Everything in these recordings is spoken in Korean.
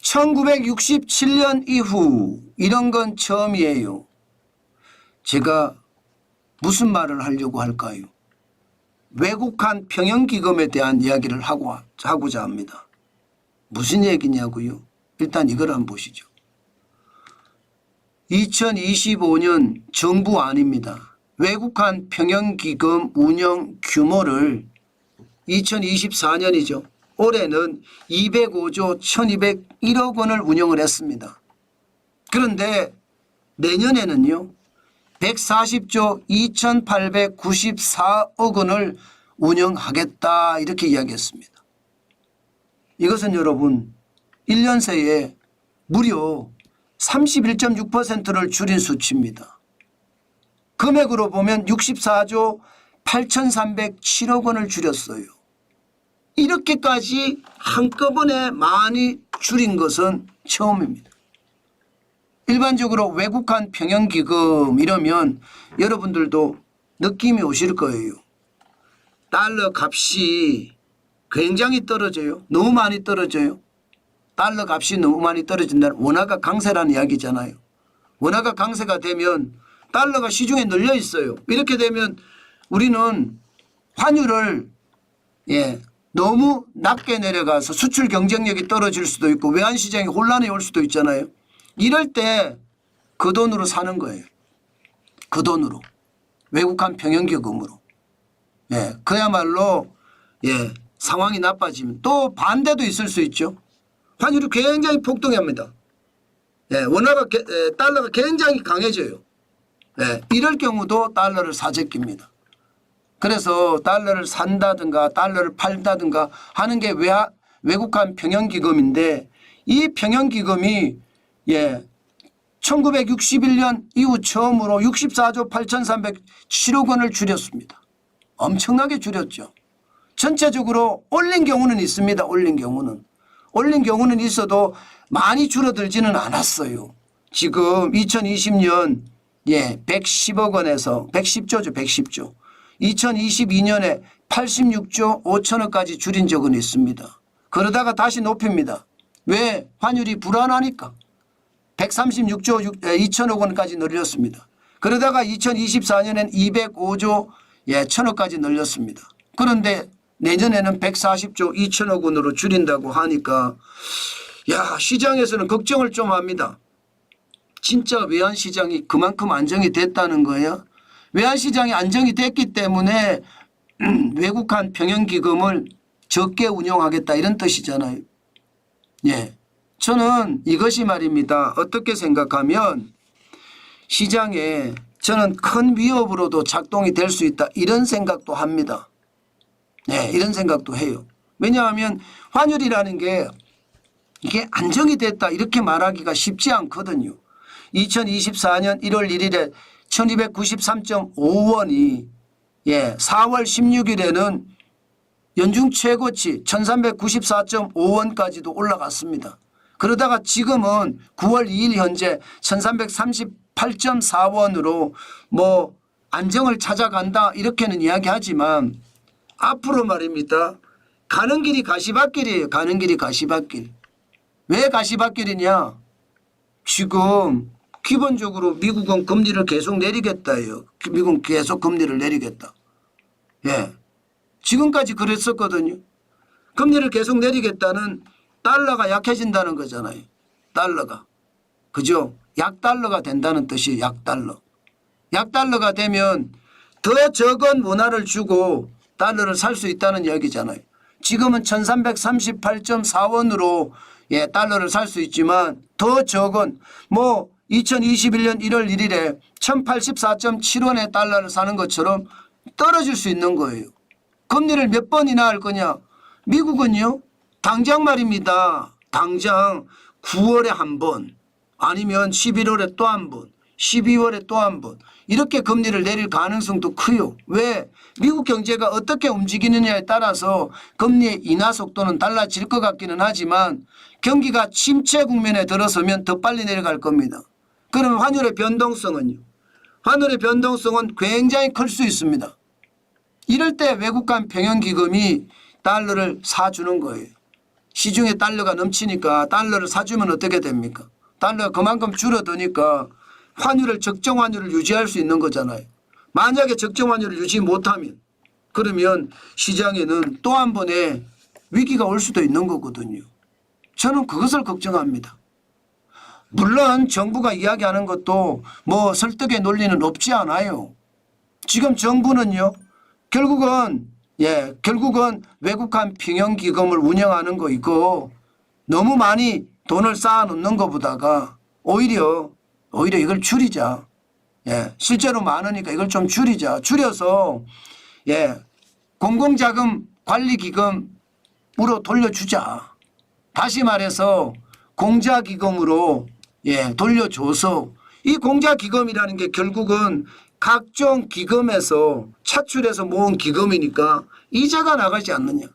1967년 이후 이런 건 처음이에요. 제가 무슨 말을 하려고 할까요? 외국한 평형기금에 대한 이야기를 하고자 합니다. 무슨 얘기냐고요? 일단 이걸 한번 보시죠. 2025년 정부안입니다. 외국한 평형기금 운영 규모를 2024년이죠. 올해는 205조 1201억 원을 운영을 했습니다. 그런데 내년에는요. 140조 2894억 원을 운영하겠다 이렇게 이야기했습니다. 이것은 여러분 1년 새에 무려 31.6%를 줄인 수치입니다. 금액으로 보면 64조 8307억 원을 줄였어요. 이렇게까지 한꺼번에 많이 줄인 것은 처음입니다. 일반적으로 외국한 평형기금 이러면 여러분들도 느낌이 오실 거예요. 달러 값이 굉장히 떨어져요. 너무 많이 떨어져요. 달러 값이 너무 많이 떨어진다는 원화가 강세라는 이야기잖아요. 원화가 강세가 되면 달러가 시중에 널려 있어요. 이렇게 되면 우리는 환율을 너무 낮게 내려가서 수출 경쟁력이 떨어질 수도 있고 외환시장이 혼란이 올 수도 있잖아요. 이럴 때 그 돈으로 사는 거예요. 그 돈으로. 외국한 평형기금으로. 그야말로 상황이 나빠지면 또 반대도 있을 수 있죠. 환율이 굉장히 폭등합니다. 원화가 달러가 굉장히 강해져요. 이럴 경우도 달러를 사재깁니다. 그래서 달러를 산다든가 달러를 팔다든가 하는 게 외국한 평형기금인데 이 평형기금이 1961년 이후 처음으로 64조 8307억 원을 줄였습니다. 엄청나게 줄였죠. 전체적으로 올린 경우는 있습니다. 올린 경우는 있어도 많이 줄어들지는 않았어요. 지금 2020년 110억 원에서 110조죠. 110조. 2022년에 86조 5천억까지 줄인 적은 있습니다. 그러다가 다시 높입니다. 왜? 환율이 불안하니까. 136조 2천억 원까지 늘렸습니다. 그러다가 2024년엔 205조 1천억까지 늘렸습니다. 그런데 내년에는 140조 2천억 원으로 줄인다고 하니까 시장에서는 걱정을 좀 합니다. 진짜 외환시장이 그만큼 안정이 됐다는 거예요. 외환시장이 안정이 됐기 때문에 외국한 평형기금을 적게 운용하겠다 이런 뜻이잖아요. 저는 이것이 말입니다. 어떻게 생각하면 시장에 저는 큰 위협으로도 작동이 될 수 있다 이런 생각도 합니다. 이런 생각도 해요. 왜냐하면 환율이라는 게 이게 안정이 됐다 이렇게 말하기가 쉽지 않거든요. 2024년 1월 1일에 1293.5원이 4월 16일에는 연중 최고치 1394.5원까지도 올라갔습니다. 그러다가 지금은 9월 2일 현재 1338.4원으로 뭐 안정을 찾아간다 이렇게는 이야기하지만 앞으로 말입니다. 가는 길이 가시밭길이에요. 가는 길이 가시밭길. 왜 가시밭길이냐. 지금 기본적으로 미국은 금리를 계속 내리겠다예요. 미국은 계속 금리를 내리겠다. 지금까지 그랬었거든요. 금리를 계속 내리겠다는 달러가 약해진다는 거잖아요. 달러가. 그죠? 약달러가 된다는 뜻이에요. 약달러. 약달러가 되면 더 적은 원화를 주고 달러를 살 수 있다는 이야기잖아요. 지금은 1338.4원으로 달러를 살 수 있지만 더 적은 2021년 1월 1일에 1084.7원의 달러를 사는 것처럼 떨어질 수 있는 거예요. 금리를 몇 번이나 할 거냐. 미국은요. 당장 말입니다. 당장 9월에 한 번 아니면 11월에 또 한 번 12월에 또 한 번 이렇게 금리를 내릴 가능성도 커요. 왜? 미국 경제가 어떻게 움직이느냐에 따라서 금리의 인하 속도는 달라질 것 같기는 하지만 경기가 침체 국면에 들어서면 더 빨리 내려갈 겁니다. 그러면 환율의 변동성은요. 환율의 변동성은 굉장히 클 수 있습니다. 이럴 때 외국간 평형기금이 달러를 사주는 거예요. 시중에 달러가 넘치니까 달러를 사주면 어떻게 됩니까? 달러가 그만큼 줄어드니까 환율을 적정 환율을 유지할 수 있는 거잖아요. 만약에 적정 환율을 유지 못하면 그러면 시장에는 또 한 번의 위기가 올 수도 있는 거거든요. 저는 그것을 걱정합니다. 물론 정부가 이야기하는 것도 뭐 설득의 논리는 없지 않아요. 지금 정부는요. 결국은 외국한 평형기금을 운영하는 거 이거 너무 많이 돈을 쌓아놓는 것보다가 오히려 이걸 줄이자. 실제로 많으니까 이걸 좀 줄이자. 줄여서 공공자금 관리기금으로 돌려주자. 다시 말해서 공자기금으로 돌려줘서 이 공자기금이라는 게 결국은 각종 기금에서 차출해서 모은 기금이니까 이자가 나가지 않느냐.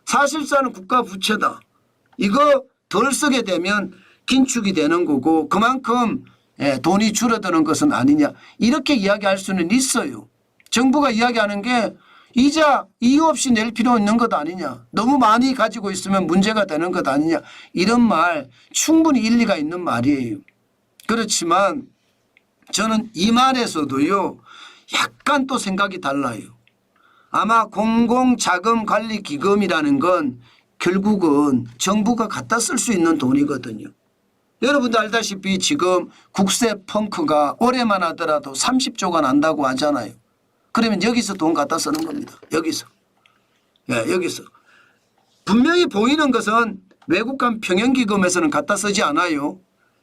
사실상은 국가 부채다. 이거 덜 쓰게 되면 긴축이 되는 거고 그만큼 돈이 줄어드는 것은 아니냐. 이렇게 이야기할 수는 있어요. 정부가 이야기하는 게 이자 이유 없이 낼 필요 있는 것 아니냐. 너무 많이 가지고 있으면 문제가 되는 것 아니냐. 이런 말 충분히 일리가 있는 말이에요. 그렇지만 저는 이 말에서도요. 약간 또 생각이 달라요. 아마 공공자금관리기금이라는 건 결국은 정부가 갖다 쓸 수 있는 돈이거든요. 여러분도 알다시피 지금 국세 펑크가 올해만 하더라도 30조가 난다고 하잖아요. 그러면 여기서 돈 갖다 쓰는 겁니다. 여기서. 여기서. 분명히 보이는 것은 외국간 평형기금에서는 갖다 쓰지 않아요.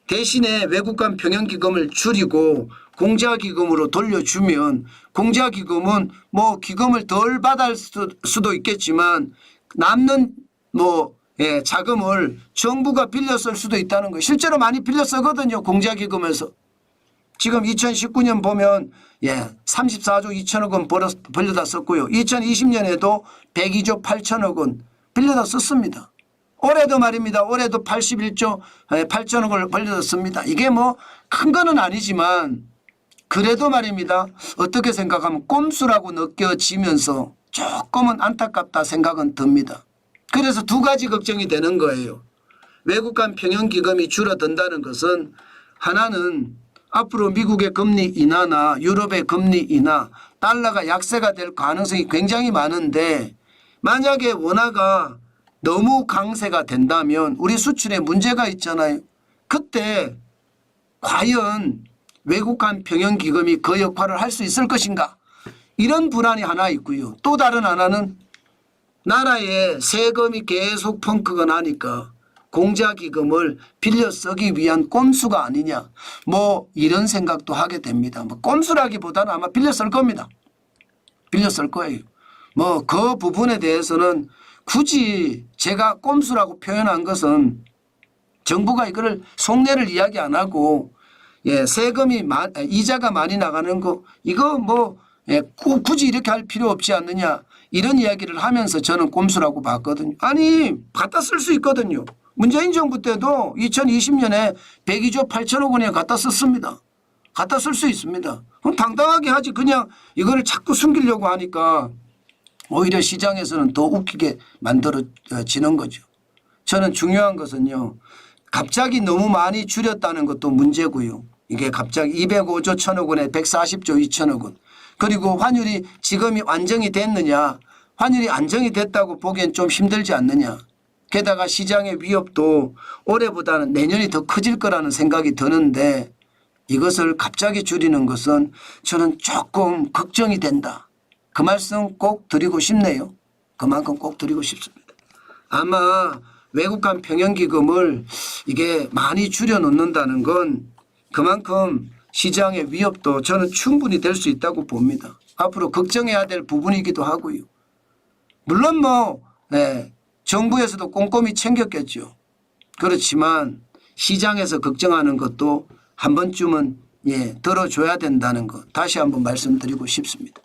대신에 외국간 평형기금을 줄이고 공자기금으로 돌려주면 공자기금은 뭐 기금을 덜 받을 수도 있겠지만 남는 자금을 정부가 빌려 쓸 수도 있다는 거예요. 실제로 많이 빌려 쓰거든요. 공자기금에서. 지금 2019년 보면 34조 2천억 원 빌려다 썼고요. 2020년에도 102조 8천억 원 빌려다 썼습니다. 올해도 말입니다. 올해도 81조 8천억 원을 빌려다 씁니다. 이게 뭐 큰 거는 아니지만 그래도 말입니다. 어떻게 생각하면 꼼수라고 느껴지면서 조금은 안타깝다 생각은 듭니다. 그래서 두 가지 걱정이 되는 거예요. 외국간 평형기금이 줄어든다는 것은 하나는 앞으로 미국의 금리 인하나 유럽의 금리 인하 달러가 약세가 될 가능성이 굉장히 많은데 만약에 원화가 너무 강세가 된다면 우리 수출에 문제가 있잖아요. 그때 과연 외국간 평형기금이 그 역할을 할 수 있을 것인가. 이런 불안이 하나 있고요. 또 다른 하나는 나라에 세금이 계속 펑크가 나니까 공자기금을 빌려 쓰기 위한 꼼수가 아니냐. 뭐 이런 생각도 하게 됩니다. 뭐 꼼수라기보다는 아마 빌려 쓸 겁니다. 빌려 쓸 거예요. 뭐 그 부분에 대해서는 굳이 제가 꼼수라고 표현한 것은 정부가 이거를 속내를 이야기 안 하고 세금이 이자가 많이 나가는 거 이거 뭐 굳이 이렇게 할 필요 없지 않느냐 이런 이야기를 하면서 저는 꼼수라고 봤거든요. 아니 갖다 쓸 수 있거든요. 문재인 정부 때도 2020년에 102조 8천억 원에 갖다 썼습니다. 갖다 쓸 수 있습니다. 그럼 당당하게 하지 그냥 이거를 자꾸 숨기려고 하니까 오히려 시장에서는 더 웃기게 만들어지는 거죠. 저는 중요한 것은요. 갑자기 너무 많이 줄였다는 것도 문제고요. 이게 갑자기 205조 1천억 원에 140조 2천억 원. 그리고 환율이 지금이 안정이 됐느냐. 환율이 안정이 됐다고 보기엔 좀 힘들지 않느냐. 게다가 시장의 위협도 올해보다는 내년이 더 커질 거라는 생각이 드는데 이것을 갑자기 줄이는 것은 저는 조금 걱정이 된다. 그 말씀 꼭 드리고 싶네요. 그만큼 꼭 드리고 싶습니다. 아마 외국간 평형기금을 이게 많이 줄여놓는다는 건 그만큼 시장의 위협도 저는 충분히 될 수 있다고 봅니다. 앞으로 걱정해야 될 부분이기도 하고요. 물론 정부에서도 꼼꼼히 챙겼겠죠. 그렇지만 시장에서 걱정하는 것도 한 번쯤은 들어줘야 된다는 것 다시 한번 말씀드리고 싶습니다.